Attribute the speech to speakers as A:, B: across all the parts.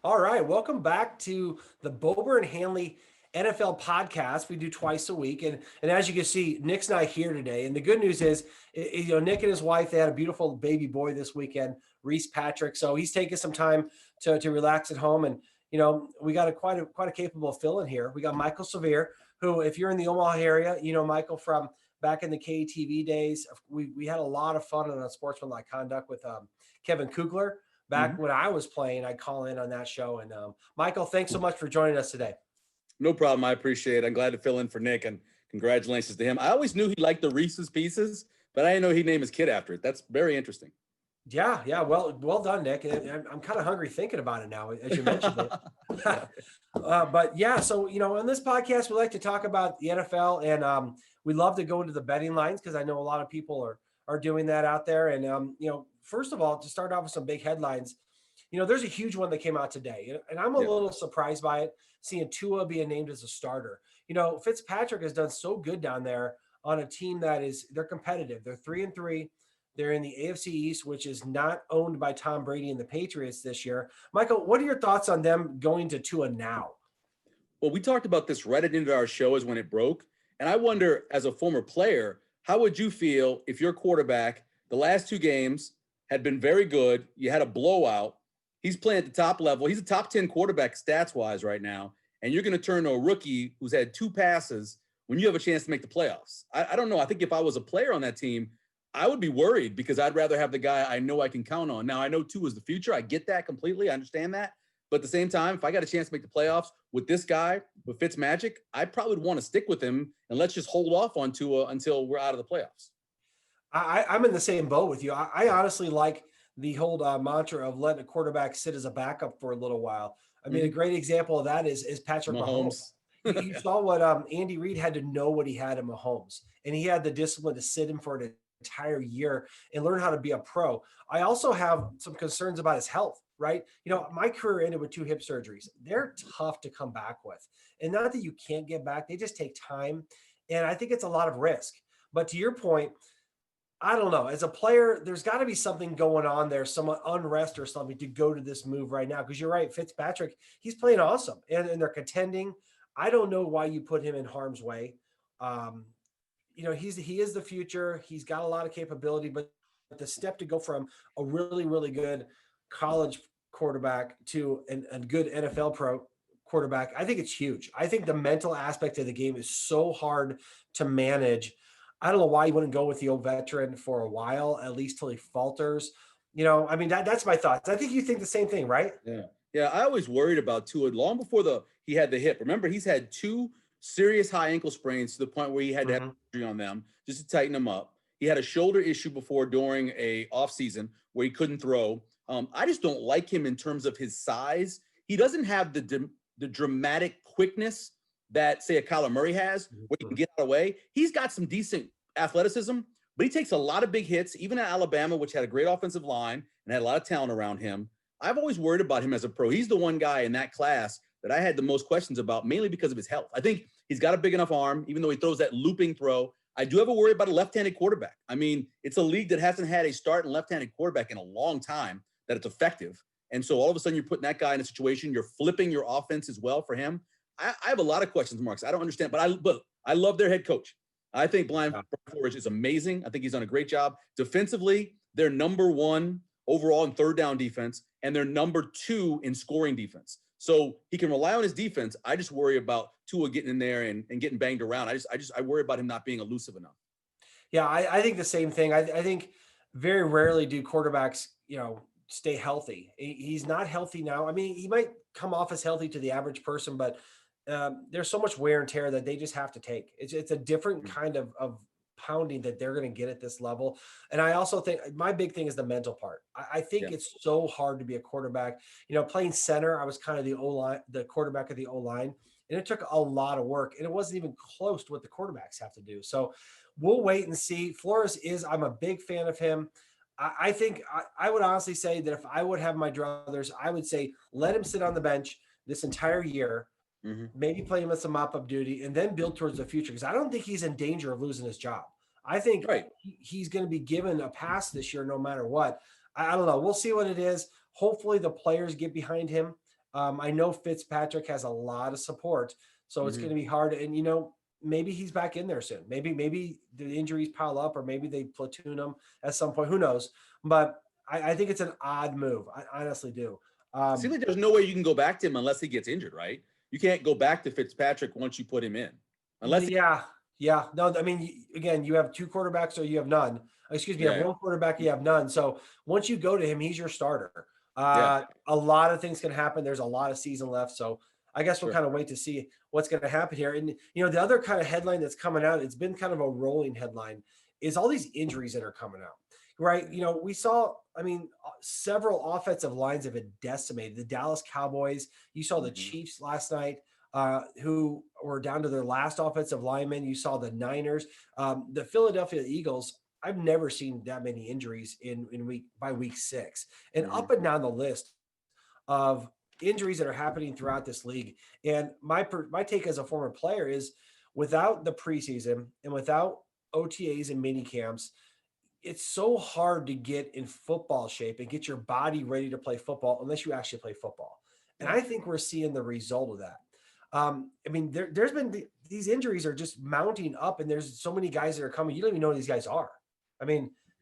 A: All right, welcome back to the Bober and Hanley NFL podcast. We do twice a week, and as you can see, Nick's not here today. And the good news is, Nick and his wife, they had a beautiful baby boy this weekend, Reese Patrick. So he's taking some time to relax at home. And we got quite a capable fill-in here. We got Michael Severe, who, if you're in the Omaha area, Michael from back in the KTV days. We had a lot of fun on Sportsmanlike Conduct with Kevin Kugler. Back
B: Mhm.
A: when I was playing, I'd call in on that show. And Michael, thanks so much for joining us today.
B: No problem. I appreciate it. I'm glad to fill in for Nick, and congratulations to him. I always knew he liked the Reese's Pieces, but I didn't know he'd name his kid after it. That's very interesting.
A: Yeah. Well done, Nick. And I'm kind of hungry thinking about it now, as you mentioned it.
B: Yeah.
A: But yeah, so on this podcast, we like to talk about the NFL, and we love to go into the betting lines because I know a lot of people are doing that out there. And first of all, to start off with some big headlines, there's a huge one that came out today, and I'm a
B: Yeah.
A: little surprised by it, seeing Tua being named as a starter. Fitzpatrick has done so good down there on a team they're competitive. They're 3-3. They're in the AFC East, which is not owned by Tom Brady and the Patriots this year. Michael, what are your thoughts on them going to Tua now?
B: Well, we talked about this right at the end of our show as when it broke. And I wonder, as a former player, how would you feel if your quarterback, the last two games, had been very good? You had a blowout. He's playing at the top level. He's a top 10 quarterback stats wise right now. And you're going to turn to a rookie who's had two passes when you have a chance to make the playoffs. I don't know. I think if I was a player on that team, I would be worried because I'd rather have the guy I know I can count on. Now, I know Tua is the future. I get that completely. I understand that. But at the same time, if I got a chance to make the playoffs with this guy, with Fitzmagic, I probably would want to stick with him and let's just hold off on Tua until we're out of the playoffs.
A: I'm in the same boat with you. I honestly like the whole mantra of letting a quarterback sit as a backup for a little while. I mean, a
B: Mm-hmm.
A: great example of that is Patrick Mahomes.
B: Mahomes.
A: You saw what Andy Reid had to know what he had in Mahomes, and he had the discipline to sit him for an entire year and learn how to be a pro. I also have some concerns about his health, right? My career ended with 2 hip surgeries. They're tough to come back with. And not that you can't get back, they just take time. And I think it's a lot of risk. But to your point, I don't know. As a player, there's got to be something going on there, some unrest or something to go to this move right now. Because you're right, Fitzpatrick, he's playing awesome, and they're contending. I don't know why you put him in harm's way. Um, he is the future. He's got a lot of capability, but the step to go from a really really good college quarterback to a good NFL pro quarterback, I think it's huge. I think the mental aspect of the game is so hard to manage. I don't know why you wouldn't go with the old veteran for a while, at least till he falters. I mean that's my thoughts. I think you think the same thing, right?
B: Yeah. Yeah. I always worried about Tua long before he had the hip. Remember, he's had two serious high ankle sprains to the point where he had to have
A: Mhm.
B: surgery on them just to tighten them up. He had a shoulder issue before during a off season where he couldn't throw. I just don't like him in terms of his size. He doesn't have the dramatic quickness that, say, a Kyler Murray has, where he can
A: Mhm.
B: get out of the way. He's got some decent athleticism, but he takes a lot of big hits, even at Alabama, which had a great offensive line and had a lot of talent around him. I've always worried about him as a pro. He's the one guy in that class that I had the most questions about, mainly because of his health. I think he's got a big enough arm, even though he throws that looping throw. I do have a worry about a left-handed quarterback. I mean, it's a league that hasn't had a starting left-handed quarterback in a long time that it's effective. And so all of a sudden you're putting that guy in a situation, you're flipping your offense as well for him. I have a lot of questions marks. I don't understand, but I love their head coach. I think Brian
A: Yeah.
B: Flores is amazing. I think he's done a great job. Defensively, they're number one overall in third down defense, and they're number 2 in scoring defense. So he can rely on his defense. I just worry about Tua getting in there and getting banged around. I worry about him not being elusive enough.
A: Yeah, I think the same thing. I think very rarely do quarterbacks, stay healthy. He's not healthy now. I mean, he might come off as healthy to the average person, but there's so much wear and tear that they just have to take. It's a different kind of pounding that they're going to get at this level. And I also think my big thing is the mental part. I think
B: Yeah.
A: it's so hard to be a quarterback. Playing center, I was kind of the O line, the quarterback of the O line, and it took a lot of work, and it wasn't even close to what the quarterbacks have to do. So we'll wait and see. Flores I'm a big fan of him. I think I would honestly say that if I would have my druthers, I would say let him sit on the bench this entire year,
B: Mm-hmm.
A: maybe play him with some mop-up duty, and then build towards the future. Because I don't think he's in danger of losing his job. I think
B: Right.
A: he's going to be given a pass this year, no matter what. I don't know. We'll see what it is. Hopefully, the players get behind him. I know Fitzpatrick has a lot of support, so it's going to be hard. And maybe he's back in there soon. Maybe the injuries pile up, or maybe they platoon him at some point. Who knows? But I think it's an odd move. I honestly do.
B: It seems like there's no way you can go back to him unless he gets injured, right? You can't go back to Fitzpatrick once you put him in, unless.
A: Yeah. No, I mean, again, you have two quarterbacks or you have none. Excuse me, you have one quarterback, you have none. So once you go to him, he's your starter. A lot of things can happen. There's a lot of season left. So I guess we'll kind of wait to see what's going to happen here. And, the other kind of headline that's coming out, it's been kind of a rolling headline, is all these injuries that are coming out, right? We saw, several offensive lines have been decimated. The Dallas Cowboys, you saw the Chiefs last night, who were down to their last offensive lineman. You saw the Niners, the Philadelphia Eagles. I've never seen that many injuries in week 6, and up and down the list of injuries that are happening throughout this league. And my take as a former player is, without the preseason and without OTAs and mini camps, it's so hard to get in football shape and get your body ready to play football unless you actually play football. And I think we're seeing the result of that. There's been these injuries are just mounting up, and there's so many guys that are coming. You don't even know who these guys are.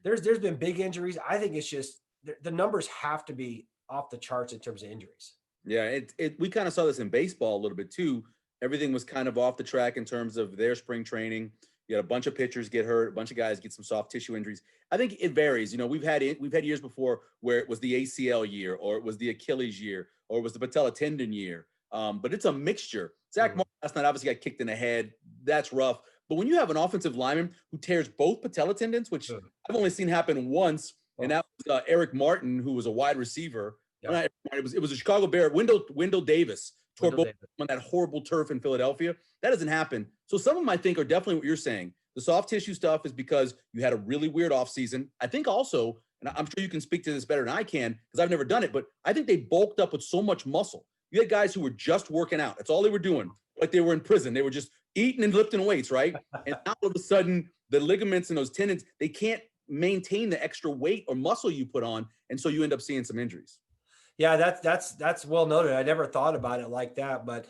A: There's been big injuries. I think it's just the numbers have to be off the charts in terms of injuries.
B: Yeah, we kind of saw this in baseball a little bit too. Everything was kind of off the track in terms of their spring training. You had a bunch of pitchers get hurt, a bunch of guys get some soft tissue injuries. I think it varies. We've had years before where it was the ACL year, or it was the Achilles year, or it was the patella tendon year. But it's a mixture. Zach Martin last night obviously got kicked in the head. That's rough. But when you have an offensive lineman who tears both patella tendons, which I've only seen happen once, and that was Eric Martin, who was a wide receiver. Yeah. It was a Chicago Bear, Wendell Davis, tore both on that horrible turf in Philadelphia. That doesn't happen. So some of them, I think, are definitely what you're saying. The soft tissue stuff is because you had a really weird offseason. I think also, and I'm sure you can speak to this better than I can because I've never done it, but I think they bulked up with so much muscle. You had guys who were just working out. That's all they were doing. Like they were in prison. They were just eating and lifting weights, right? And now all of a sudden, the ligaments and those tendons, they can't maintain the extra weight or muscle you put on. And so you end up seeing some injuries.
A: Yeah, that's well noted. I never thought about it like that. But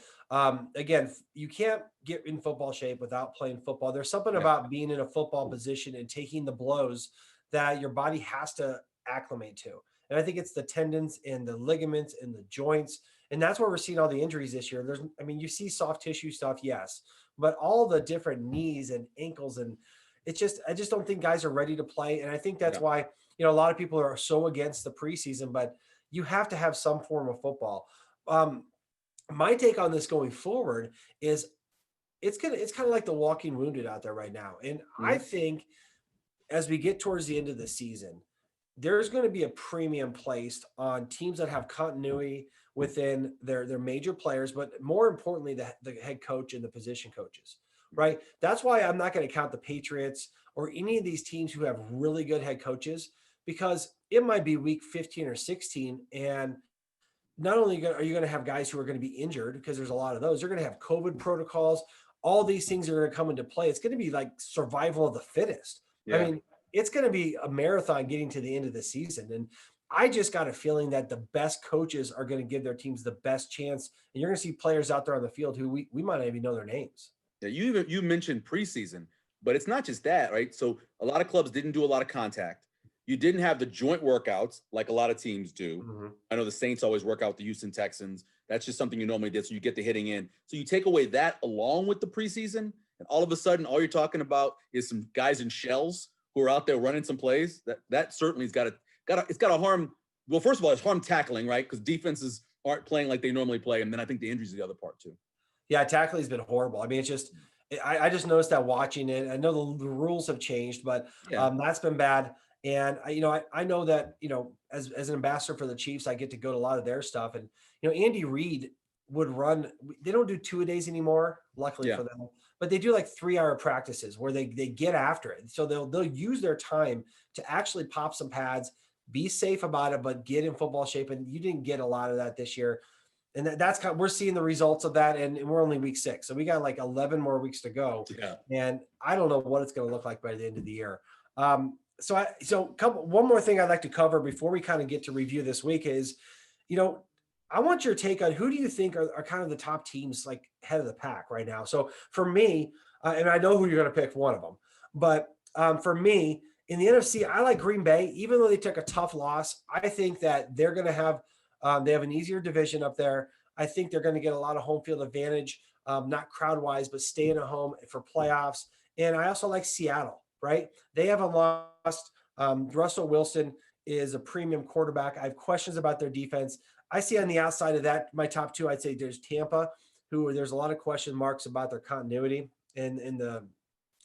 A: again, you can't get in football shape without playing football. There's something about being in a football position and taking the blows that your body has to acclimate to. And I think it's the tendons and the ligaments and the joints. And that's where we're seeing all the injuries this year. You see soft tissue stuff, yes, but all the different knees and ankles, and I just don't think guys are ready to play. And I think that's why, a lot of people are so against the preseason, but you have to have some form of football. My take on this going forward is it's kind of like the walking wounded out there right now. And I think as we get towards the end of the season, there's going to be a premium placed on teams that have continuity within their major players, but more importantly, the head coach and the position coaches, right? That's why I'm not going to count the Patriots or any of these teams who have really good head coaches, because it might be week 15 or 16. And not only are you going to have guys who are going to be injured, because there's a lot of those, you're going to have COVID protocols. All these things are going to come into play. It's going to be like survival of the fittest. Yeah. It's going to be a marathon getting to the end of the season. And I just got a feeling that the best coaches are going to give their teams the best chance. And you're going to see players out there on the field who we might not even know their names.
B: Yeah, you mentioned preseason, but it's not just that, right? So a lot of clubs didn't do a lot of contact. You didn't have the joint workouts like a lot of teams do. I know the Saints always work out the Houston Texans. That's just something you normally did. So you get the hitting in. So you take away that along with the preseason, and all of a sudden, all you're talking about is some guys in shells who are out there running some plays. That certainly has got to harm. Well, first of all, it's harm tackling, right? Because defenses aren't playing like they normally play. And then I think the injuries are the other part too.
A: Yeah, tackling has been horrible. It's just, I just noticed that watching it. I know the rules have changed, but that's been bad. And I know that, as an ambassador for the Chiefs, I get to go to a lot of their stuff. And, Andy Reid would run, they don't do 2-a-days anymore, luckily for them, but they do like 3-hour practices where they get after it. So they'll use their time to actually pop some pads, be safe about it, but get in football shape. And you didn't get a lot of that this year. And that's we're seeing the results of that. And we're only week 6. So we got like 11 more weeks to go. Yeah. And I don't know what it's going to look like by the end of the year. One more thing I'd like to cover before we kind of get to review this week is, I want your take on who do you think are kind of the top teams like head of the pack right now. So for me, and I know who you're going to pick one of them, but for me in the NFC, I like Green Bay, even though they took a tough loss. I think that they're going to have they have an easier division up there. I think they're going to get a lot of home field advantage, not crowd wise, but staying at home for playoffs. And I also like Seattle, right? They haven't lost. Russell Wilson is a premium quarterback. I have questions about their defense. I see on the outside of that, my top two, I'd say there's Tampa, who there's a lot of question marks about their continuity and the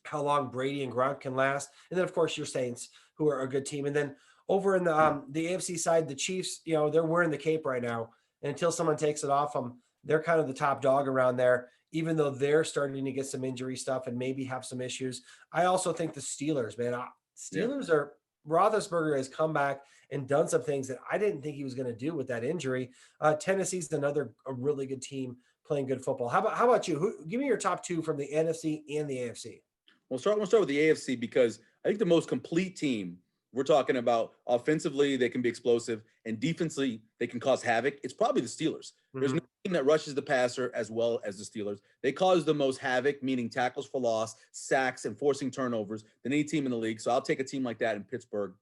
A: how long Brady and Gronk can last. And then of course your Saints, who are a good team. And then over in the AFC side, the Chiefs, they're wearing the cape right now. And until someone takes it off them, they're kind of the top dog around there, even though they're starting to get some injury stuff and maybe have some issues. I also think the Steelers, man,
B: Yeah.
A: Steelers are Roethlisberger has come back and done some things that I didn't think he was going to do with that injury. Tennessee's a really good team playing good football. How about you? Give me your top two from the NFC and the AFC.
B: We'll start with the AFC because I think the most complete team we're talking about offensively, they can be explosive, and defensively, they can cause havoc. It's probably the Steelers. There's no team that rushes the passer as well as the Steelers. They cause the most havoc, meaning tackles for loss, sacks, and forcing turnovers than any team in the league. So I'll take a team like that in Pittsburgh.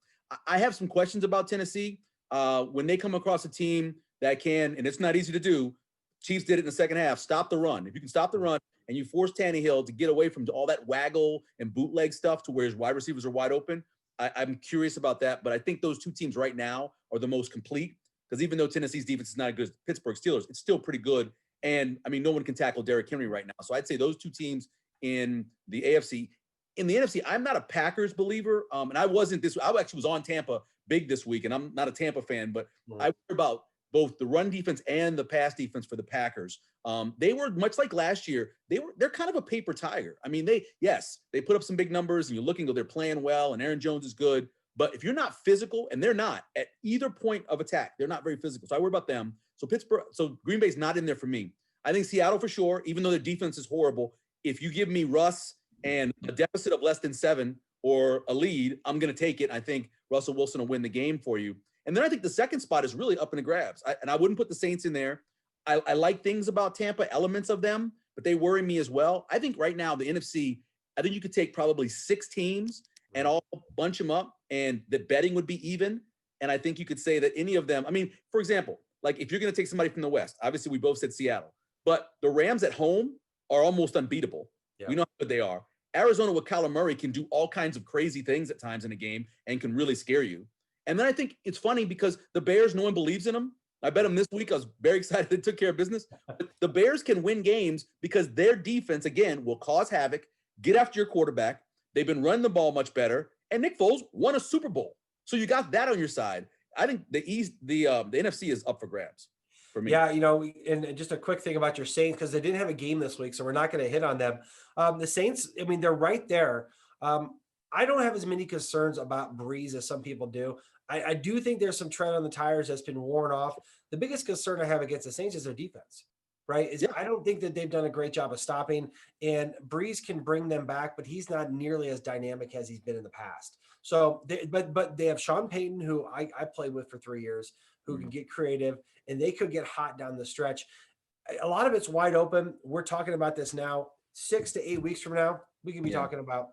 B: I have some questions about Tennessee. When they come across a team that can, and it's not easy to do, Chiefs did it in the second half, stop the run. If you can stop the run and you force Tannehill to get away from all that waggle and bootleg stuff to where his wide receivers are wide open, I'm curious about that. But I think those two teams right now are the most complete because even though Tennessee's defense is not as good as Pittsburgh Steelers, it's still pretty good. And, I mean, no one can tackle Derrick Henry right now. So I'd say those two teams in the AFC. In the NFC, I'm not a Packers believer. And I actually was on Tampa big this week, and I'm not a Tampa fan, but I worry about both the run defense and the pass defense for the Packers. They were much like last year. They're kind of a paper tiger. I mean, they put up some big numbers, and you're looking, they're playing well, and Aaron Jones is good. But if you're not physical, and they're not at either point of attack, they're not very physical. So I worry about them. So Green Bay's not in there for me. I think Seattle for sure, even though their defense is horrible. If you give me Russ and a deficit of less than 7 or a lead, I'm going to take it. I think Russell Wilson will win the game for you. And then I think the second spot is really up in the grabs. I wouldn't put the Saints in there. I like things about Tampa, elements of them, but they worry me as well. I think right now the NFC, I think you could take probably 6 teams and all bunch them up, and the betting would be even. And I think you could say that any of them, I mean, for example, like if you're going to take somebody from the West, obviously we both said Seattle, but the Rams at home are almost unbeatable. Yeah. We know how good they are. Arizona with Kyler Murray can do all kinds of crazy things at times in a game and can really scare you. And then I think it's funny because the Bears, no one believes in them. I bet them this week. I was very excited they took care of business. But the Bears can win games because their defense, again, will cause havoc, get after your quarterback. They've been running the ball much better. And Nick Foles won a Super Bowl. So you got that on your side. I think the NFC is up for grabs for me.
A: Yeah, and just a quick thing about your Saints, because they didn't have a game this week, so we're not going to hit on them. The Saints, I mean, they're right there. I don't have as many concerns about Breeze as some people do. I do think there's some tread on the tires that's been worn off. The biggest concern I have against the Saints is their defense, right? I don't think that they've done a great job of stopping, and Breeze can bring them back, but he's not nearly as dynamic as he's been in the past. So, but they have Sean Payton, who I played with for 3 years, who can get creative, and they could get hot down the stretch. A lot of it's wide open. We're talking about this now. 6 to 8 weeks from now, we can be talking about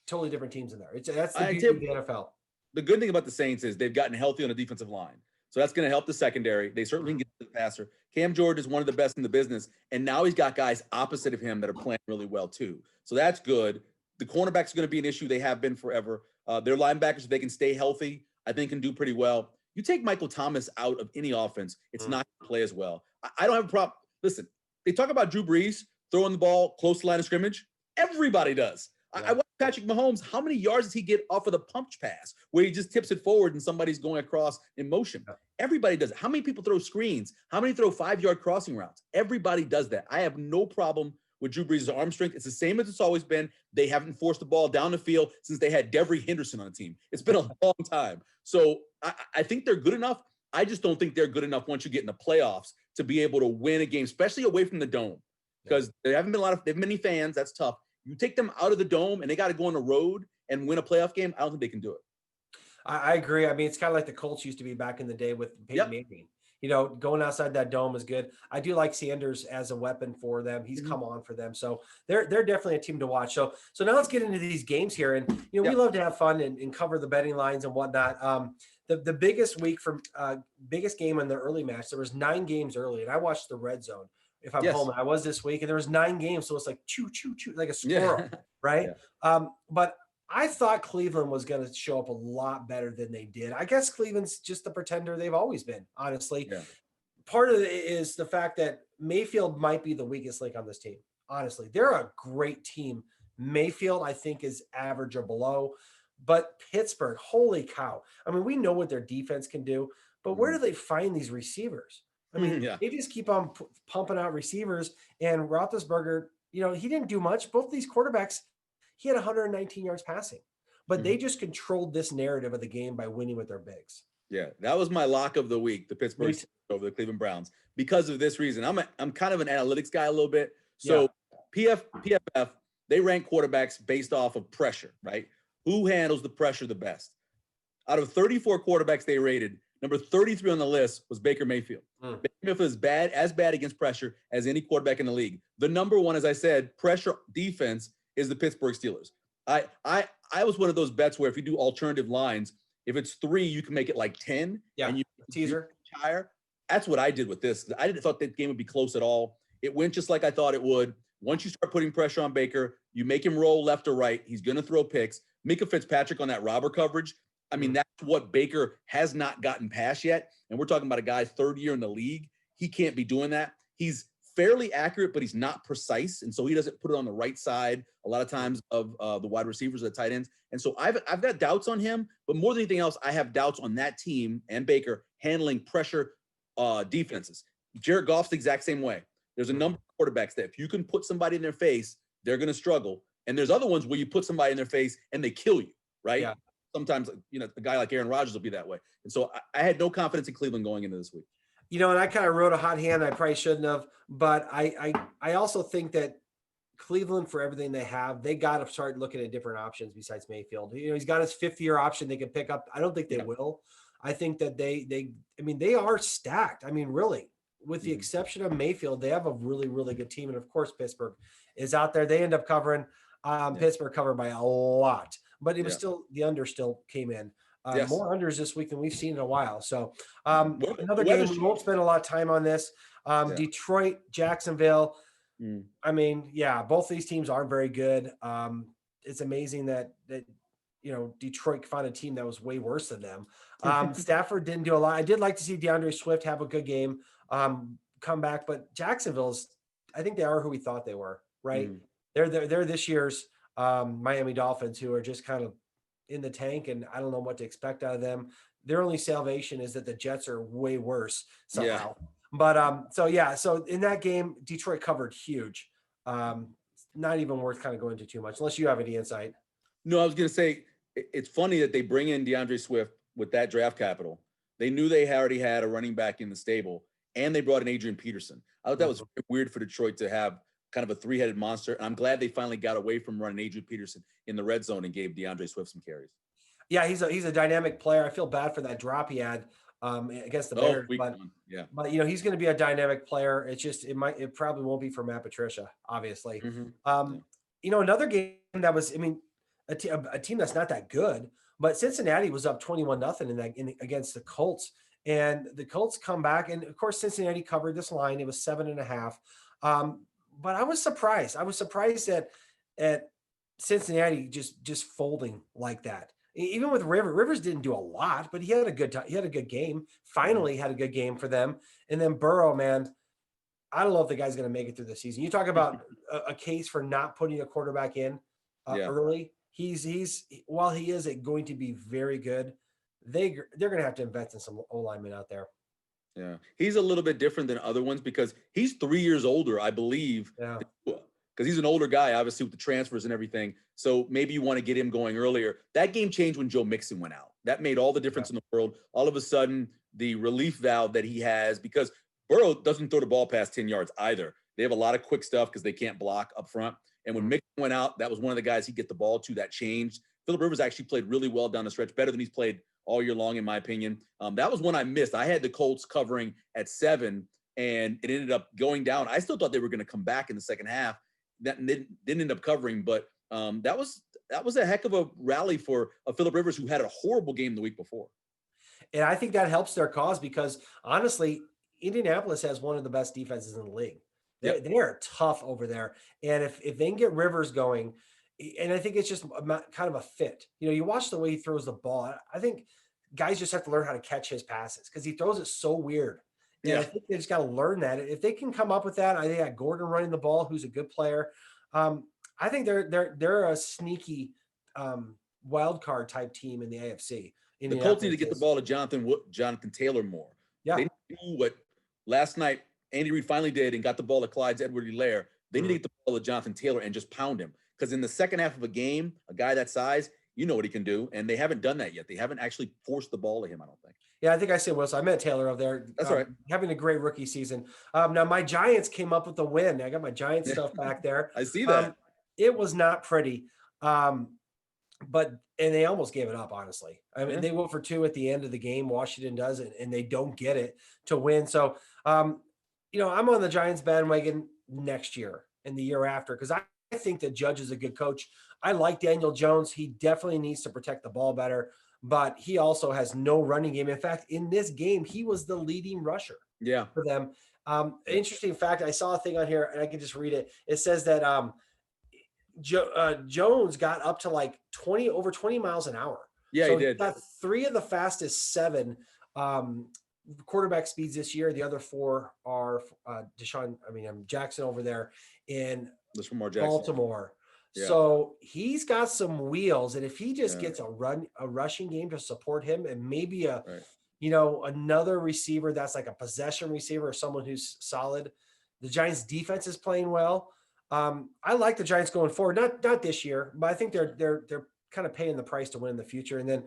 A: totally different teams in there. That's the beauty of the NFL.
B: The good thing about the Saints is they've gotten healthy on the defensive line. So that's going to help the secondary. They certainly can get to the passer. Cam Jordan is one of the best in the business. And now he's got guys opposite of him that are playing really well too. So that's good. The cornerbacks are going to be an issue. They have been forever. Their linebackers, if they can stay healthy, I think can do pretty well. You take Michael Thomas out of any offense, it's not going to play as well. I don't have a problem. Listen, they talk about Drew Brees throwing the ball close to the line of scrimmage. Everybody does. Yeah. I watch Patrick Mahomes. How many yards does he get off of the punch pass where he just tips it forward and somebody's going across in motion? Yeah. Everybody does it. How many people throw screens? How many throw 5-yard crossing routes? Everybody does that. I have no problem with Drew Brees' arm strength. It's the same as it's always been. They haven't forced the ball down the field since they had Devery Henderson on the team. It's been a long time. So I think they're good enough. I just don't think they're good enough once you get in the playoffs to be able to win a game, especially away from the dome, because there haven't been they have many fans. That's tough. You take them out of the dome and they got to go on the road and win a playoff game. I don't think they can do it.
A: I agree. I mean, it's kind of like the Colts used to be back in the day with Peyton Manning. going outside that dome is good. I do like Sanders as a weapon for them. He's come on for them. So they're definitely a team to watch. So now let's get into these games here. And, we love to have fun and cover the betting lines and whatnot. The biggest week from biggest game in the early match, there was 9 games early, and I watched the red zone if I'm home. And I was this week, and there was 9 games. So it's like choo, choo, choo, like a squirrel, right?
B: Yeah.
A: But I thought Cleveland was going to show up a lot better than they did. I guess Cleveland's just the pretender they've always been, honestly.
B: Yeah.
A: Part of it is the fact that Mayfield might be the weakest link on this team. Honestly, they're a great team. Mayfield, I think, is average or below. But Pittsburgh, holy cow. I mean, we know what their defense can do, but where do they find these receivers? I mean, they just keep on pumping out receivers. And Roethlisberger, he didn't do much. Both of these quarterbacks, he had 119 yards passing. But they just controlled this narrative of the game by winning with their bigs.
B: Yeah, that was my lock of the week, the Pittsburgh over the Cleveland Browns, because of this reason. I'm kind of an analytics guy a little bit. So PFF, they rank quarterbacks based off of pressure, right? Who handles the pressure the best? Out of 34 quarterbacks they rated, number 33 on the list was Baker Mayfield. Baker Mayfield is as bad against pressure as any quarterback in the league. The number one, as I said, pressure defense is the Pittsburgh Steelers. I was one of those bets where if you do alternative lines, if it's 3, you can make it like 10.
A: Yeah,
B: and you
A: teaser.
B: Higher. That's what I did with this. I didn't thought that game would be close at all. It went just like I thought it would. Once you start putting pressure on Baker, you make him roll left or right. He's going to throw picks. Mika Fitzpatrick on that robber coverage. I mean, that's what Baker has not gotten past yet. And we're talking about a guy 3rd year in the league. He can't be doing that. He's fairly accurate, but he's not precise. And so he doesn't put it on the right side a lot of times of the wide receivers or the tight ends. And so I've got doubts on him, but more than anything else, I have doubts on that team and Baker handling pressure defenses. Jared Goff's the exact same way. There's a number of quarterbacks that if you can put somebody in their face, they're going to struggle. And there's other ones where you put somebody in their face and they kill you, right? Yeah. Sometimes, a guy like Aaron Rodgers will be that way. And so I had no confidence in Cleveland going into this week.
A: And I kind of wrote a hot hand. I probably shouldn't have, but I also think that Cleveland, for everything they have, they got to start looking at different options besides Mayfield. He's got his 5th-year option they can pick up. I don't think they will. I think that they are stacked. I mean, really, with the exception of Mayfield, they have a really, really good team. And of course, Pittsburgh is out there. They end up covering. Pittsburgh covered by a lot, but it was still, the under still came in. More unders this week than we've seen in a while. So another game, we won't spend a lot of time on this. Detroit, Jacksonville. I mean, both these teams aren't very good. It's amazing that Detroit found a team that was way worse than them. Stafford didn't do a lot. I did like to see DeAndre Swift have a good game, come back, but Jacksonville's, I think they are who we thought they were, right? They're this year's Miami Dolphins, who are just kind of in the tank, and I don't know what to expect out of them. Their only salvation is that the Jets are way worse somehow. But so in that game, Detroit covered huge. Not even worth kind of going into too much, unless you have any insight.
B: No, I was going to say, it's funny that they bring in DeAndre Swift with that draft capital. They knew they already had a running back in the stable, and they brought in Adrian Peterson. I thought that was weird for Detroit to have kind of a 3-headed monster. And I'm glad they finally got away from running Adrian Peterson in the red zone and gave DeAndre Swift some carries. Yeah,
A: he's a dynamic player. I feel bad for that drop he had against the Bears, but he's going to be a dynamic player. It's just it probably won't be for Matt Patricia, obviously. Another game that was, a team that's not that good, but Cincinnati was up 21-0 against the Colts, and the Colts come back, and of course Cincinnati covered this line. It was 7.5. But I was surprised. I was surprised at Cincinnati just folding like that. Even with Rivers didn't do a lot, but he had a good game. Finally had a good game for them. And then Burrow, man, I don't know if the guy's going to make it through the season. You talk about a case for not putting a quarterback in early. He's while he is going to be very good, they're going to have to invest in some O-linemen out there.
B: Yeah, he's a little bit different than other ones because he's 3 years older, I believe.
A: Yeah.
B: Because he's an older guy, obviously, with the transfers and everything. So maybe you want to get him going earlier. That game changed when Joe Mixon went out. That made all the difference in the world. All of a sudden, the relief valve that he has, because Burrow doesn't throw the ball past 10 yards either. They have a lot of quick stuff because they can't block up front. And when Mixon went out, that was one of the guys he'd get the ball to. That changed. Phillip Rivers actually played really well down the stretch, better than he's played all year long, in my opinion. That was one I missed. I had the Colts covering at 7, and it ended up going down. I still thought they were going to come back in the second half. That didn't end up covering, but that was a heck of a rally for Phillip Rivers, who had a horrible game the week before.
A: And I think that helps their cause because honestly, Indianapolis has one of the best defenses in the league.
B: Yep.
A: They are tough over there. And if they can get Rivers going, and I think it's just kind of a fit. You watch the way he throws the ball. I think guys just have to learn how to catch his passes because he throws it so weird. And I think they just got to learn that. If they can come up with that, I think got Gordon running the ball, who's a good player. I think they're a sneaky wild card type team in the AFC.
B: The Colts need to get the ball to Jonathan Taylor more.
A: Yeah.
B: They do what last night Andy Reid finally did and got the ball to Clyde Edwards-Helaire. They need to get the ball to Jonathan Taylor and just pound him. Because in the second half of a game, a guy that size, you know what he can do. And they haven't done that yet. They haven't actually forced the ball to him, I don't think.
A: Yeah, I think I said Wilson. I meant Taylor over there.
B: That's right.
A: Having a great rookie season. Now, my Giants came up with the win. I got my Giants stuff back there.
B: I see that.
A: It was not pretty. But they almost gave it up, honestly. I mean, they went for 2 at the end of the game. Washington does it, and they don't get it to win. So, I'm on the Giants bandwagon next year and the year after because I think that Judge is a good coach. I like Daniel Jones. He definitely needs to protect the ball better, but he also has no running game. In fact, in this game, he was the leading rusher for them. Interesting fact, I saw a thing on here, and I can just read it. It says that Jones got up to like over 20 miles an hour.
B: Yeah,
A: so
B: he did.
A: Got 3 of the fastest 7 quarterback speeds this year. The other 4 are Jackson over there in Baltimore. Yeah. So he's got some wheels, and if he just gets a rushing game to support him, and maybe another receiver that's like a possession receiver or someone who's solid. The Giants defense is playing well. I like the Giants going forward, not this year, but I think they're kind of paying the price to win in the future. And then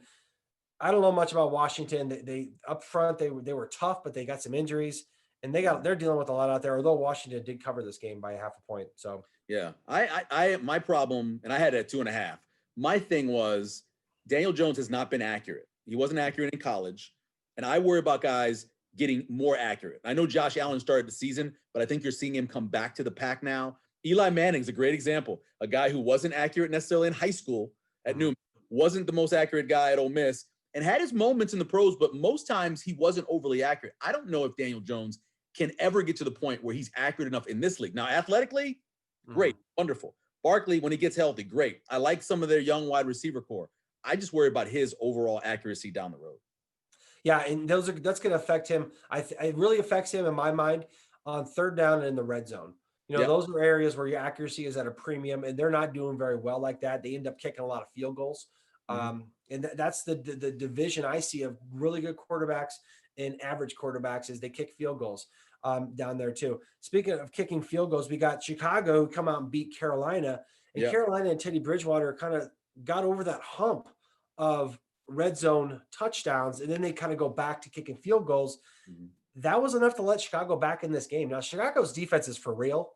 A: I don't know much about Washington. They up front, they were tough, but they got some injuries, and they're dealing with a lot out there. Although Washington did cover this game by a half a point. So
B: yeah, I my problem, and I had a 2.5. My thing was Daniel Jones has not been accurate. He wasn't accurate in college, and I worry about guys getting more accurate. I know Josh Allen started the season, but I think you're seeing him come back to the pack now. Eli Manning's a great example. A guy who wasn't accurate necessarily in high school at Newman, wasn't the most accurate guy at Ole Miss, and had his moments in the pros, but most times he wasn't overly accurate. I don't know if Daniel Jones can ever get to the point where he's accurate enough in this league. Now, athletically, great, wonderful. Barkley, when he gets healthy, great. I like some of their young wide receiver core. I just worry about his overall accuracy down the road.
A: Yeah, and that's going to affect him. It really affects him in my mind on third down and in the red zone. Those are areas where your accuracy is at a premium, and they're not doing very well like that. They end up kicking a lot of field goals. And that's the division I see of really good quarterbacks and average quarterbacks is they kick field goals down there too. Speaking of kicking field goals, we got Chicago come out and beat Carolina, and Carolina and Teddy Bridgewater kind of got over that hump of red zone touchdowns, and then they kind of go back to kicking field goals. That was enough to let Chicago back in this game. Now, Chicago's defense is for real.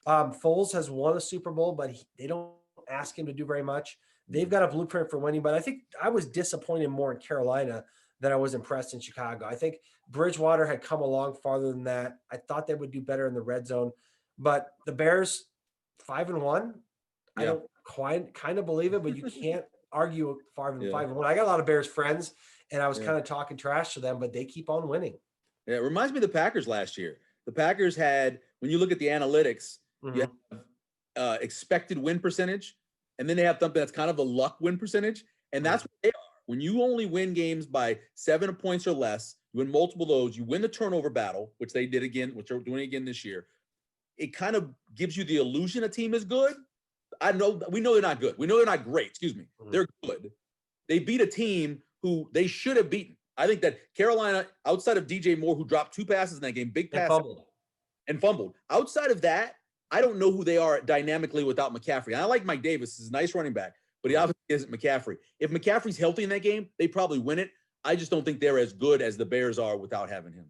A: Foles has won a Super Bowl, but they don't ask him to do very much. They've got a blueprint for winning, but I think I was disappointed more in Carolina than I was impressed in Chicago. I think Bridgewater had come along farther than that. I thought they would do better in the red zone, but the Bears 5-1. I don't quite kind of believe it, but you can't argue 5-1. I got a lot of Bears friends, and I was kind of talking trash to them, but they keep on winning.
B: Yeah, it reminds me of the Packers last year. The Packers had, when you look at the analytics, you have expected win percentage, and then they have something that's kind of a luck win percentage, and that's what they are. When you only win games by 7 points or less, you win multiple loads, you win the turnover battle, which they did again, which they're doing again this year. It kind of gives you the illusion a team is good. We know they're not good. We know they're not great. Excuse me. They're good. They beat a team who they should have beaten. I think that Carolina, outside of DJ Moore, who dropped 2 passes in that game, big pass and fumbled. Outside of that, I don't know who they are dynamically without McCaffrey. And I like Mike Davis. He's a nice running back, but he obviously isn't McCaffrey. If McCaffrey's healthy in that game, they probably win it. I just don't think they're as good as the Bears are without having him.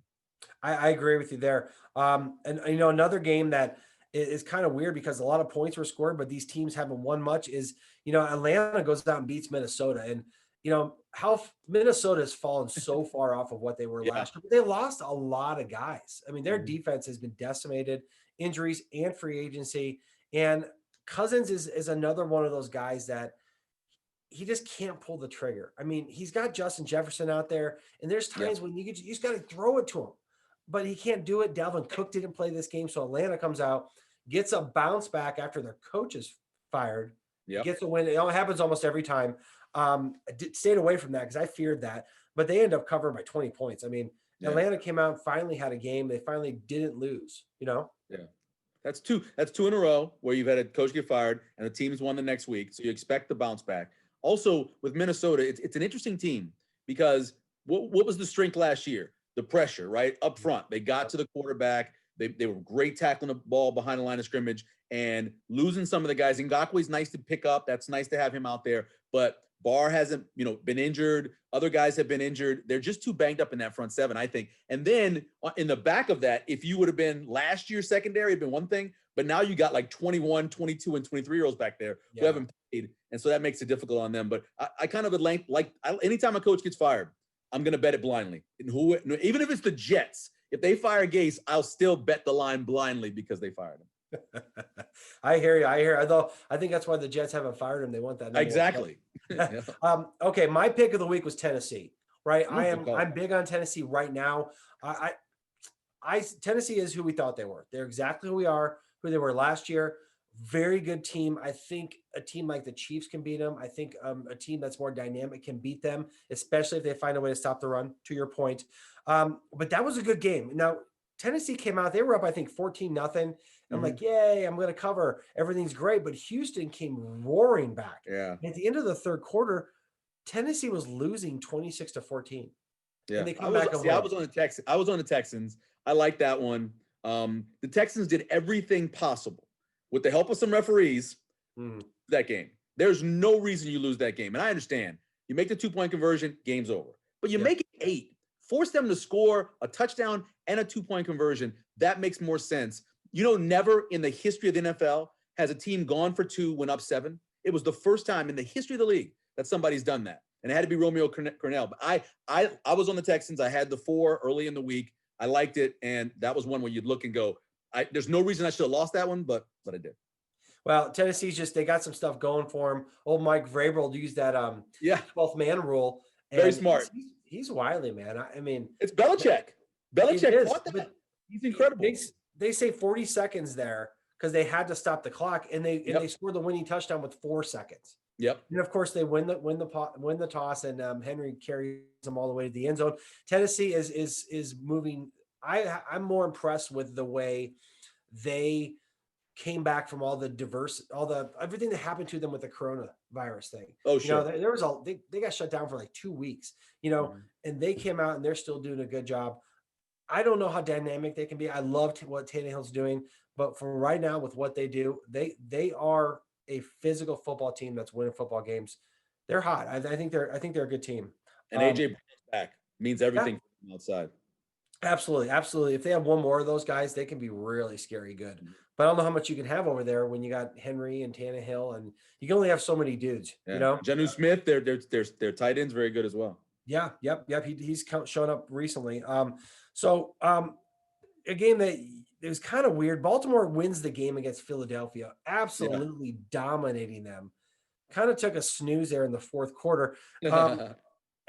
A: I agree with you there. And another game that is kind of weird because a lot of points were scored, but these teams haven't won much is, Atlanta goes out and beats Minnesota. And how Minnesota has fallen so far off of what they were
B: Yeah.
A: last year. But they lost a lot of guys. I mean, their
B: Mhm.
A: defense has been decimated, injuries and free agency. And Cousins is another one of those guys that he just can't pull the trigger. I mean, he's got Justin Jefferson out there, and there's
B: Yeah.
A: times when you just got to throw it to him, but he can't do it. Dalvin Cook didn't play this game, so Atlanta comes out, gets a bounce back after their coach is fired,
B: Yep.
A: gets a win. It happens almost every time. Stayed away from that because I feared that, but they end up covering by 20 points. I mean,
B: Yeah.
A: Atlanta came out and finally had a game. They finally didn't lose.
B: Yeah. That's two in a row where you've had a coach get fired and the team's won the next week. So you expect the bounce back. Also with Minnesota, it's an interesting team because what was the strength last year? The pressure, right? Up front. They got to the quarterback. They were great tackling the ball behind the line of scrimmage and losing some of the guys. Ngakwe's nice to pick up. That's nice to have him out there. But Barr hasn't, been injured. Other guys have been injured. They're just too banged up in that front seven, I think. And then in the back of that, if you would have been last year's secondary, it'd been one thing. But now you got like 21, 22, and 23-year-olds back there who haven't played. And so that makes it difficult on them. But I kind of would anytime a coach gets fired, I'm going to bet it blindly. And even if it's the Jets, if they fire Gase, I'll still bet the line blindly because they fired him.
A: I hear you. Although I think that's why the Jets haven't fired him. They want that.
B: Exactly.
A: Okay. My pick of the week was Tennessee, right?
B: Ooh,
A: I'm big on Tennessee right now. Tennessee is who we thought they were. They're exactly who they were last year. Very good team. I think a team like the Chiefs can beat them. I think a team that's more dynamic can beat them, especially if they find a way to stop the run, to your point. But that was a good game. Now, Tennessee came out, they were up, I think, 14-0. I'm like, yay, I'm going to cover. Everything's great. But Houston came roaring back.
B: Yeah.
A: At the end of the third quarter, Tennessee was losing 26-14.
B: Yeah.
A: And they come back.
B: I was on the Texans. I like that one. The Texans did everything possible with the help of some referees that game. There's no reason you lose that game. And I understand. You make the 2-point conversion, game's over. But you make it 8. Force them to score a touchdown and a 2-point conversion. That makes more sense. Never in the history of the NFL has a team gone for 2 when up 7. It was the first time in the history of the league that somebody's done that. And it had to be Romeo Cornell. But I was on the Texans. I had the 4 early in the week. I liked it. And that was one where you'd look and go, there's no reason I should have lost that one, but I did.
A: Well, Tennessee's they got some stuff going for him. Old Mike Vrabel used that 12th man rule.
B: Very smart.
A: He's wily, man. I mean,
B: it's Belichick. Belichick fought that. He's incredible.
A: They say 40 seconds there because they had to stop the clock, and they scored the winning touchdown with 4 seconds.
B: Yep.
A: And of course they win the toss, and Henry carries them all the way to the end zone. Tennessee is moving. I'm more impressed with the way they came back from everything that happened to them with the coronavirus thing.
B: Oh, sure.
A: They got shut down for like 2 weeks, and they came out and they're still doing a good job. I don't know how dynamic they can be. I loved what Tannehill's doing, but for right now with what they do, they are a physical football team that's winning football games. They're hot. I think they're a good team.
B: And AJ back means everything from the outside.
A: Absolutely. If they have one more of those guys, they can be really scary good. But I don't know how much you can have over there when you got Henry and Tannehill, and you can only have so many dudes.
B: Jonnu Smith, their tight end's very good as well.
A: Yeah. Yep. He's shown up recently. A game that it was kind of weird. Baltimore wins the game against Philadelphia, absolutely dominating them. Kind of took a snooze there in the fourth quarter. And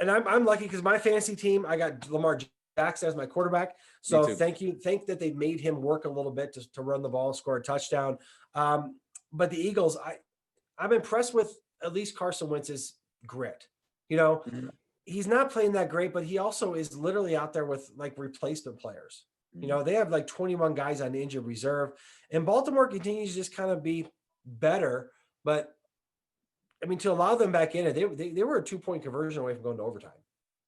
A: I'm lucky because my fantasy team, I got Lamar Jackson as my quarterback. So thank that they made him work a little bit to run the ball and score a touchdown. But the Eagles, I'm impressed with at least Carson Wentz's grit. He's not playing that great, but he also is literally out there with like replacement players. They have like 21 guys on injured reserve, and Baltimore continues to just kind of be better. But I mean, to allow them back in it, they were a 2-point conversion away from going to overtime.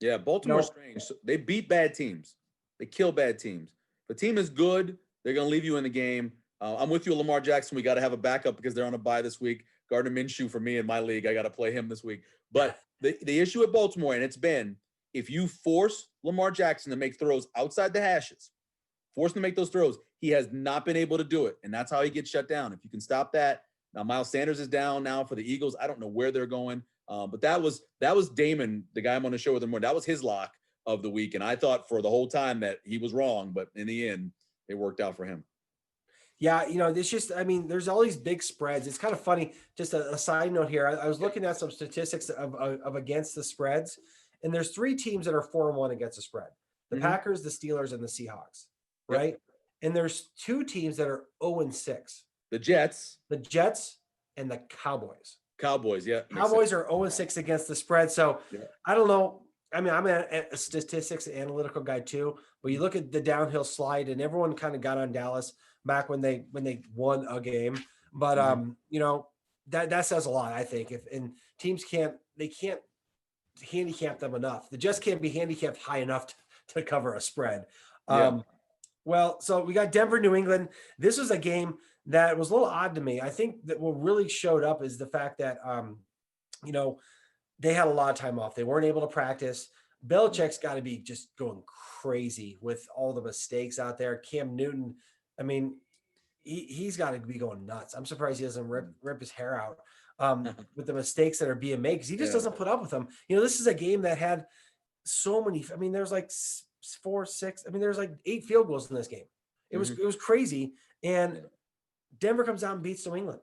B: Yeah, Baltimore's strange. So they beat bad teams. They kill bad teams. If a team is good, they're going to leave you in the game. I'm with you, Lamar Jackson. We got to have a backup because they're on a bye this week. Gardner Minshew for me in my league. I got to play him this week. But the issue at Baltimore, and it's been, if you force Lamar Jackson to make throws outside the hashes, force him to make those throws, he has not been able to do it. And that's how he gets shut down. If you can stop that. Now, Miles Sanders is down now for the Eagles. I don't know where they're going. But that was Damon, the guy I'm on the show with him more. That was his lock of the week. And I thought for the whole time that he was wrong, but in the end, it worked out for him.
A: Yeah, it's just, I mean, there's all these big spreads. It's kind of funny. Just a side note here. I was looking at some statistics of against the spreads, and there's 3 teams that are 4-1 against the spread: the Packers, the Steelers, and the Seahawks. Right,
B: Yep.
A: and there's 2 teams that are 0-6:
B: The Jets
A: and the Cowboys.
B: Yeah.
A: Cowboys are 0-6 against the spread. So
B: Yeah.
A: I don't know. I mean, I'm a statistics analytical guy too, but you look at the downhill slide, and everyone kind of got on Dallas back when they won a game. But that says a lot, I think. And teams can't handicap them enough. The Jets can't be handicapped high enough to cover a spread. Well, so we got Denver, New England. This was a game that was a little odd to me. I think that what really showed up is the fact that they had a lot of time off. They weren't able to practice. Belichick's got to be just going crazy with all the mistakes out there. Cam Newton, I mean, he's got to be going nuts. I'm surprised he doesn't rip his hair out with the mistakes that are being made, because he just doesn't put up with them. This is a game that had so many. I mean, there's like 4, 6. I mean, there's like 8 field goals in this game. It was crazy. And Denver comes out and beats New England.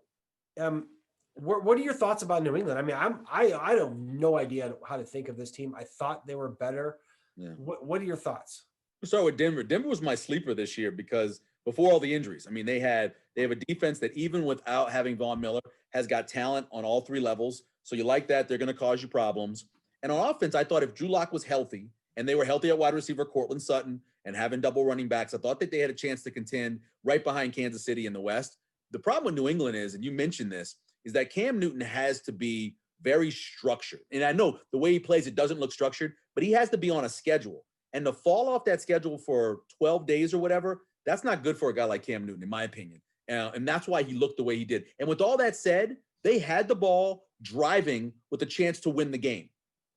A: What are your thoughts about New England? I mean, I have no idea how to think of this team. I thought they were better. Yeah. What are your thoughts?
B: We'll start with Denver. Denver was my sleeper this year because before all the injuries, I mean, they have a defense that even without having Von Miller has got talent on all 3 levels. So you like that. They're going to cause you problems. And on offense, I thought if Drew Lock was healthy and they were healthy at wide receiver, Cortland Sutton, and having double running backs, I thought that they had a chance to contend right behind Kansas City in the West. The problem with New England is, and you mentioned this, is that Cam Newton has to be very structured. And I know the way he plays, it doesn't look structured, but he has to be on a schedule. And to fall off that schedule for 12 days or whatever, that's not good for a guy like Cam Newton, in my opinion. And that's why he looked the way he did. And with all that said, they had the ball driving with a chance to win the game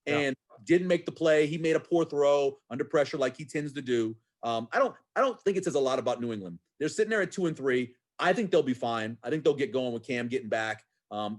B: and didn't make the play. He made a poor throw under pressure like he tends to do. I don't think it says a lot about New England. They're sitting there at 2-3. I think they'll be fine. I think they'll get going with Cam getting back.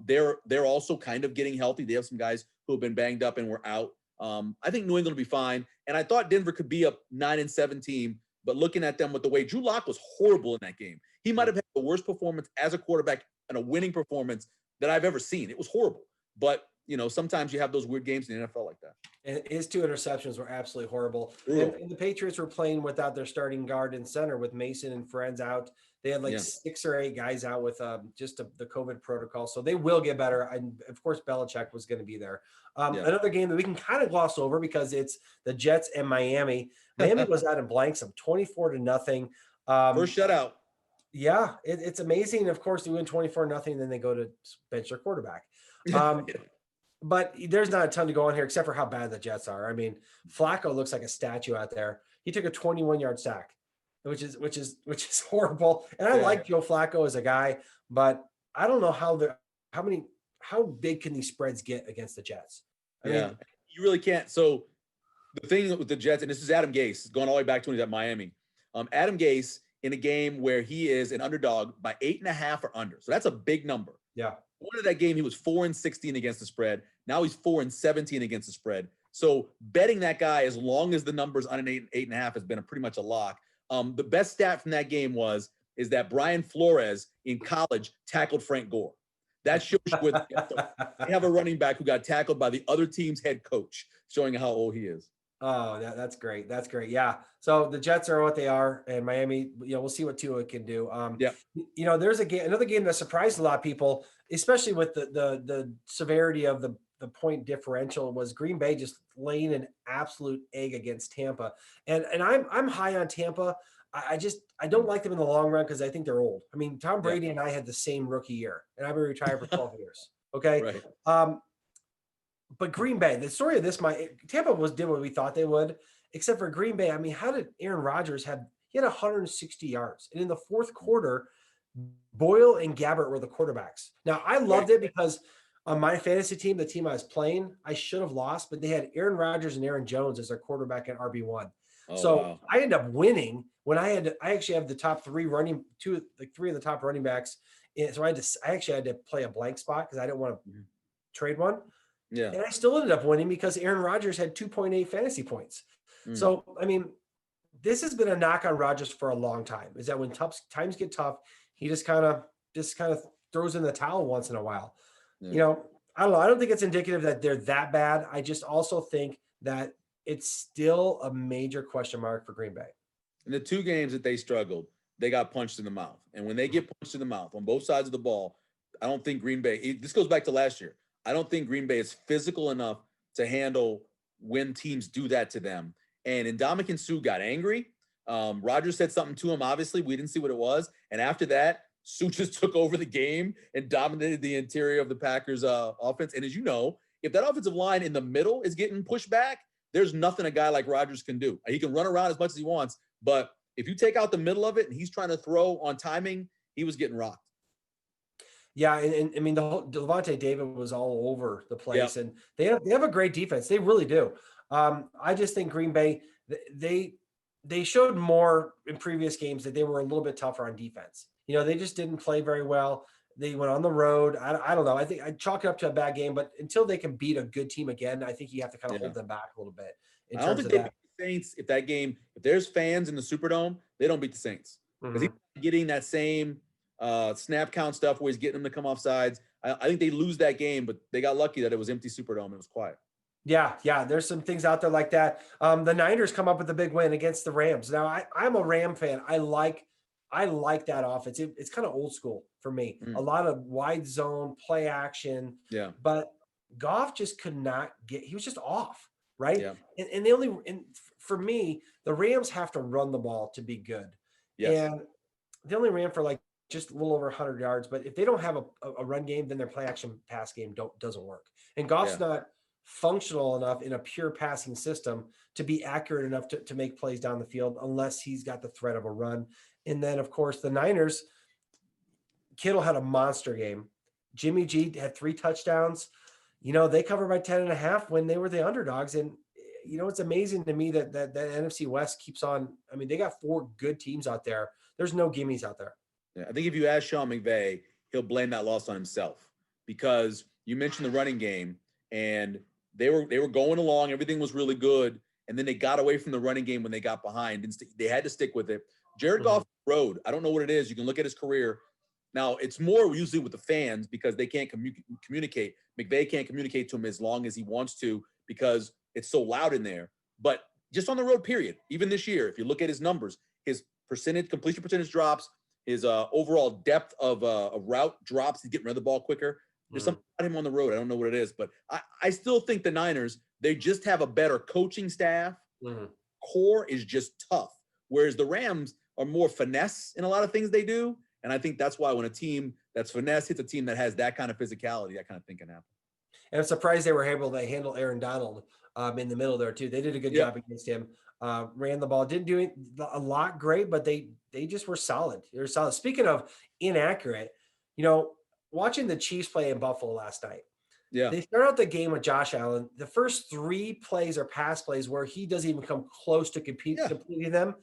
B: They're also kind of getting healthy. They have some guys who have been banged up and were out. I think New England will be fine. And I thought Denver could be a 9-7 team, but looking at them with the way Drew Lock was horrible in that game. He might have had the worst performance as a quarterback and a winning performance that I've ever seen. It was horrible. But, sometimes you have those weird games in the NFL like that.
A: And his 2 interceptions were absolutely horrible. And the Patriots were playing without their starting guard and center with Mason and Friends out. They had 6 or 8 guys out with just the COVID protocol. So they will get better. And of course, Belichick was going to be there. Another game that we can kind of gloss over because it's the Jets and Miami. Miami was out in blanks of 24-0.
B: First shutout.
A: Yeah, it's amazing. Of course, they win 24-0, and then they go to bench their quarterback. But there's not a ton to go on here except for how bad the Jets are. I mean, Flacco looks like a statue out there. He took a 21-yard sack, which is horrible. And I like Joe Flacco as a guy, but I don't know how big can these spreads get against the Jets? I mean,
B: you really can't. So the thing with the Jets, and this is Adam Gase, going all the way back to when he's at Miami. Adam Gase in a game where he is an underdog by 8.5 or under. So that's a big number.
A: Yeah.
B: One of that game, he was 4-16 against the spread. Now he's 4-17 against the spread. So betting that guy, as long as the number's on an 8.5, has been pretty much a lock. The best stat from that game is that Brian Flores in college tackled Frank Gore. That shows you they have a running back who got tackled by the other team's head coach, showing how old he is.
A: Oh, that's great. That's great. Yeah. So the Jets are what they are, and Miami, we'll see what Tua can do. There's another game that surprised a lot of people, especially with the severity of the point differential, was Green Bay just laying an absolute egg against Tampa. And I'm high on Tampa. I don't like them in the long run because I think they're old. I mean, Tom Brady and I had the same rookie year, and I've been retired for 12 years. Okay.
B: Right.
A: But Green Bay, the story of this, Tampa did what we thought they would, except for Green Bay. I mean, how did Aaron Rodgers he had 160 yards. And in the fourth quarter, Boyle and Gabbert were the quarterbacks. Now, I loved it because on my fantasy team, the team I was playing, I should have lost, but they had Aaron Rodgers and Aaron Jones as their quarterback at RB1. Wow. I ended up winning when I actually have the top 3 3 of the top running backs. And so I actually had to play a blank spot because I didn't want to trade one.
B: Yeah.
A: And I still ended up winning because Aaron Rodgers had 2.8 fantasy points.
B: Mm.
A: So, I mean, this has been a knock on Rodgers for a long time, is that when times get tough, he just kind of throws in the towel once in a while.
B: Yeah.
A: You know, I don't know. I don't think it's indicative that they're that bad. I just also think that it's still a major question mark for Green Bay.
B: In the 2 games that they struggled, they got punched in the mouth. And when they get punched in the mouth on both sides of the ball, I don't think Green Bay, this goes back to last year. I don't think Green Bay is physical enough to handle when teams do that to them. And Ndamukong Suh got angry. Rodgers said something to him. Obviously, we didn't see what it was. And after that, Suh just took over the game and dominated the interior of the Packers' offense. And as you know, if that offensive line in the middle is getting pushed back, there's nothing a guy like Rodgers can do. He can run around as much as he wants, but if you take out the middle of it and he's trying to throw on timing, he was getting rocked.
A: Yeah, and I mean the whole Devontae David was all over the
B: Yeah.
A: place, and they have a great defense. They really do. I just think Green Bay they showed more in previous games that they were a little bit tougher on defense. They just didn't play very well. They went on the road. I don't know. I think I chalk it up to a bad game, but until they can beat a good team again, I think you have to kind of
B: Yeah.
A: hold them back a little bit in
B: I don't
A: terms
B: think
A: of
B: they
A: that.
B: beat the Saints if there's fans in the Superdome, they don't beat the Saints. Because he's getting that same snap count stuff where he's getting them to come off sides. I think they lose that game, but they got lucky that it was empty Superdome. It was quiet.
A: Yeah. There's some things out there like that. The Niners come up with a big win against the Rams. Now, I'm a Ram fan. I like that offense. It's kind of old school for me. A lot of wide zone play action.
B: Yeah.
A: But Goff just could not get. He was just off, right?
B: Yeah.
A: And for me, the Rams have to run the ball to be good.
B: Yes.
A: And they only ran for like just a little over 100 yards. But if they don't have a run game, then their play action pass game doesn't work. And Goff's not functional enough in a pure passing system to be accurate enough to make plays down the field unless he's got the threat of a run. And then, of course, the Niners, Kittle had a monster game. Jimmy G had 3 touchdowns. They covered by 10.5 when they were the underdogs. And, it's amazing to me that NFC West keeps on. I mean, they got 4 good teams out there. There's no gimmies out there.
B: Yeah, I think if you ask Sean McVay, he'll blame that loss on himself because you mentioned the running game and they were going along. Everything was really good. And then they got away from the running game when they got behind. And they had to stick with it. Jared Goff road. I don't know what it is. You can look at his career. Now, it's more usually with the fans because they can't communicate. McVay can't communicate to him as long as he wants to because it's so loud in there. But just on the road, period. Even this year, if you look at his numbers, his completion percentage drops, his overall depth of route drops. He's getting rid of the ball quicker. There's something about him on the road. I don't know what it is, but I still think the Niners, they just have a better coaching staff. Core is just tough. Whereas the Rams are more finesse in a lot of things they do. And I think that's why when a team that's finesse hits a team that has that kind of physicality, that kind of thing can happen.
A: And I'm surprised they were able to handle Aaron Donald in the middle there too. They did a good job against him. Ran the ball, didn't do a lot great, but they just were solid. They were solid. Speaking of inaccurate, watching the Chiefs play in Buffalo last night.
B: Yeah.
A: They start out the game with Josh Allen. The first 3 plays are pass plays where he doesn't even come close to completing them.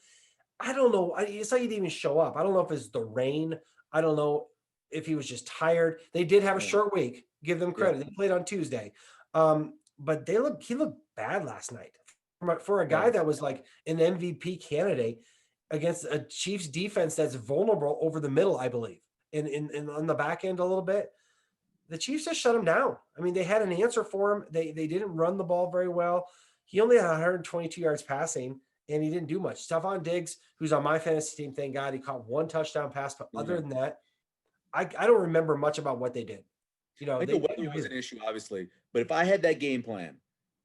A: I don't know. It's like he didn't even show up. I don't know if it's the rain. I don't know if he was just tired. They did have a short week. Give them credit. They played on Tuesday. But he looked bad last night. For a guy that was like an MVP candidate against a Chiefs defense that's vulnerable over the middle, I believe, and on the back end a little bit. The Chiefs just shut him down. I mean, they had an answer for him. They didn't run the ball very well. He only had 122 yards passing, and he didn't do much. Stephon Diggs, who's on my fantasy team, thank God, he caught 1 touchdown pass. But other than that, I don't remember much about what they did.
B: I think the weather was an issue, obviously. But if I had that game plan,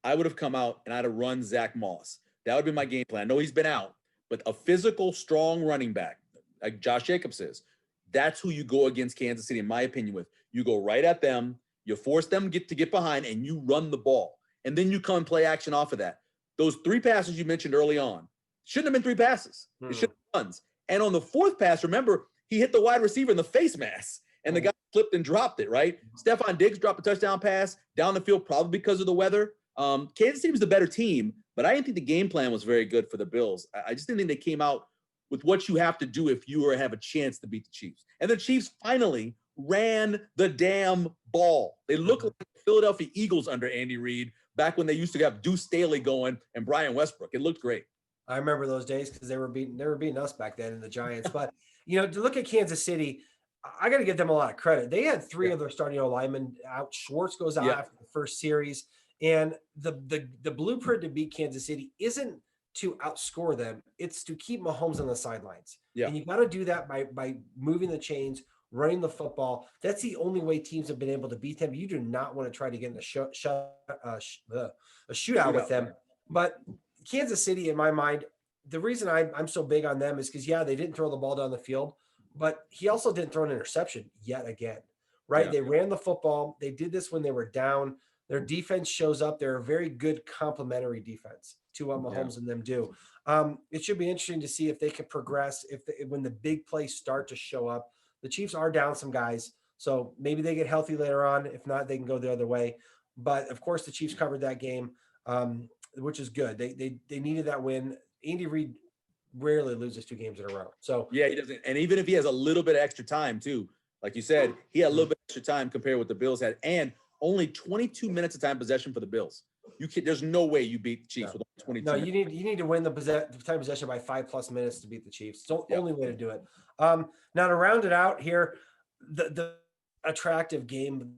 B: I would have come out and I'd have run Zach Moss. That would be my game plan. I know he's been out, but a physical, strong running back, like Josh Jacobs is, that's who you go against Kansas City, in my opinion, with. You go right at them, you force them to get behind, and you run the ball. And then you come and play action off of that. Those 3 passes you mentioned early on shouldn't have been 3 passes. It should have been runs. And on the 4th pass, remember, he hit the wide receiver in the face mask, and the guy flipped and dropped it, right? Stephon Diggs dropped a touchdown pass down the field probably because of the weather. Kansas City was the better team, but I didn't think the game plan was very good for the Bills. I just didn't think they came out with what you have to do if you have a chance to beat the Chiefs. And the Chiefs finally ran the damn ball. They look like the Philadelphia Eagles under Andy Reid back when they used to have Deuce Staley going and Brian Westbrook. It looked great.
A: I remember those days because they were beating us back then in the Giants. But to look at Kansas City, I got to give them a lot of credit. They had three of their starting linemen out. Schwartz goes out after the first series, and the blueprint to beat Kansas City isn't to outscore them; it's to keep Mahomes on the sidelines.
B: Yeah.
A: And you got to do that by moving the chains, running the football. That's the only way teams have been able to beat them. You do not want to try to get in a shootout with them. But Kansas City, in my mind, the reason I'm so big on them is because, they didn't throw the ball down the field, but he also didn't throw an interception yet again, right? Yeah. They ran the football. They did this when they were down. Their defense shows up. They're a very good complementary defense to what Mahomes and them do. It should be interesting to see if they can progress when the big plays start to show up. The Chiefs are down some guys, so maybe they get healthy later on. If not, they can go the other way. But, of course, the Chiefs covered that game, which is good. They needed that win. Andy Reid rarely loses 2 games in a row. So
B: he doesn't. And even if he has a little bit of extra time too, like you said, he had a little bit extra time compared to what the Bills had, and only 22 minutes of time possession for the Bills. There's no way you beat the Chiefs with 22.
A: No, you need to win the time possession by 5+ minutes to beat the Chiefs. It's the only way to do it. Now to round it out here, the attractive game.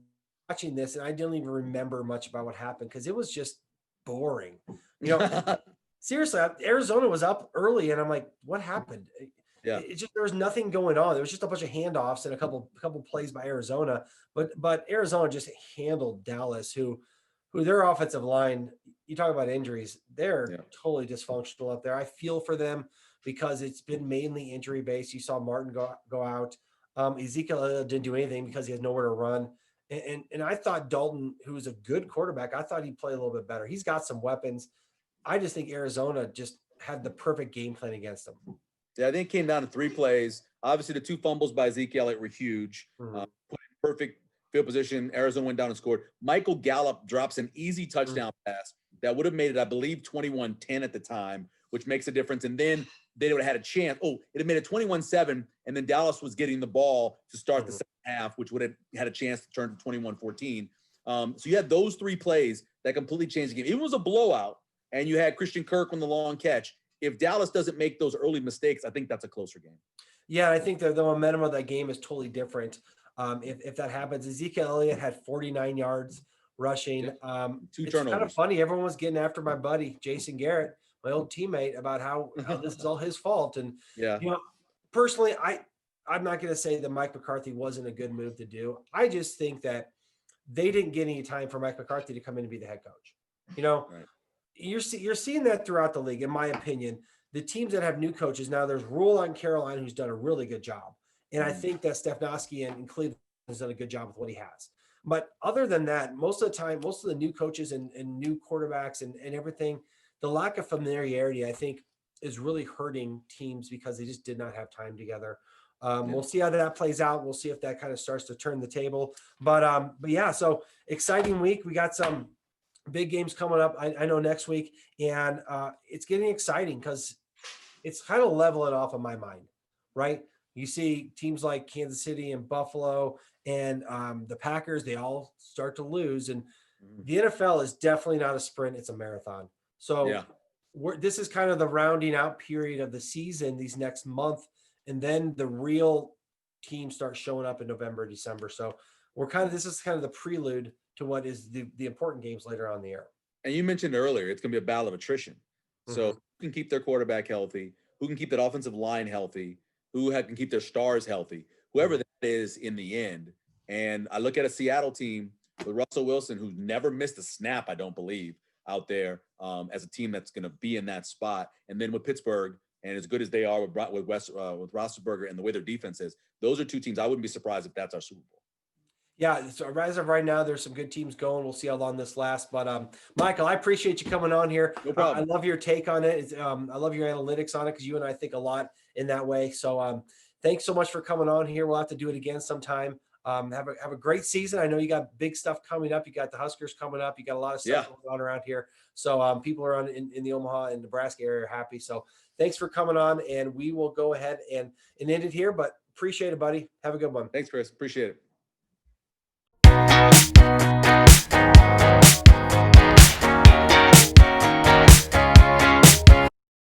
A: Watching this, and I didn't even remember much about what happened because it was just boring. Seriously, Arizona was up early, and I'm like, what happened? It just, there was nothing going on. There was just a bunch of handoffs and a couple plays by Arizona, but Arizona just handled Dallas, who their offensive line. You talk about injuries; they're totally dysfunctional up there. I feel for them because it's been mainly injury based. You saw Martin go out. Ezekiel didn't do anything because he has nowhere to run. And I thought Dalton, who was a good quarterback, I thought he'd play a little bit better. He's got some weapons. I just think Arizona just had the perfect game plan against them.
B: Yeah, I think it came down to 3 plays. Obviously, the 2 fumbles by Ezekiel were huge. Put in perfect field position. Arizona went down and scored. Michael Gallup drops an easy touchdown pass that would have made it, I believe, 21-10 at the time, which makes a difference. And then they would have had a chance. Oh, it had made it 21-7, and then Dallas was getting the ball to start the second half, which would have had a chance to turn to 21-14. So you had those 3 plays that completely changed the game. Even if it was a blowout, and you had Christian Kirk on the long catch. If Dallas doesn't make those early mistakes, I think that's a closer game.
A: Yeah, I think the momentum of that game is totally different. If that happens, Ezekiel Elliott had 49 yards rushing.
B: 2
A: it's
B: turnovers.
A: Kind of funny. Everyone was getting after my buddy Jason Garrett, my old teammate, about how this is all his fault. And personally, I'm not going to say that Mike McCarthy wasn't a good move to do. I just think that they didn't get any time for Mike McCarthy to come in and be the head coach. Right. You're seeing that throughout the league, in my opinion. The teams that have new coaches now, there's Rule in Carolina, who's done a really good job, and I think that Stefanski in Cleveland has done a good job with what he has. But other than that, most of the time, most of the new coaches and new quarterbacks and everything, the lack of familiarity, I think, is really hurting teams because they just did not have time together. We'll see how that plays out. We'll see if that kind of starts to turn the table. But yeah, so exciting week. We got some big games coming up. I know next week, and it's getting exciting because it's kind of leveling off of my mind, right? You see teams like Kansas City and Buffalo and the Packers, they all start to lose. And the NFL is definitely not a sprint. It's a marathon. So this is kind of the rounding out period of the season, these next month. And then the real teams start showing up in November, December. So this is kind of the prelude to what is the important games later on in the year.
B: And you mentioned earlier, it's going to be a battle of attrition. So who can keep their quarterback healthy? Who can keep that offensive line healthy? Who can keep their stars healthy? Whoever that is in the end. And I look at a Seattle team with Russell Wilson, who's never missed a snap, I don't believe, out there as a team that's going to be in that spot. And then with Pittsburgh, and as good as they are with Roethlisberger and the way their defense is, those are 2 teams I wouldn't be surprised if that's our Super Bowl.
A: Yeah, so as of right now, there's some good teams going. We'll see how long this lasts. But Michael, I appreciate you coming on here.
B: No problem.
A: I love your take on it. I love your analytics on it because you and I think a lot in that way. So thanks so much for coming on here. We'll have to do it again sometime. Have a great season. I know you got big stuff coming up. You got the Huskers coming up. You got a lot of stuff going on around here. So people around in the Omaha and Nebraska area are happy. So thanks for coming on, and we will go ahead and end it here. But appreciate it, buddy. Have a good one.
B: Thanks, Chris. Appreciate it.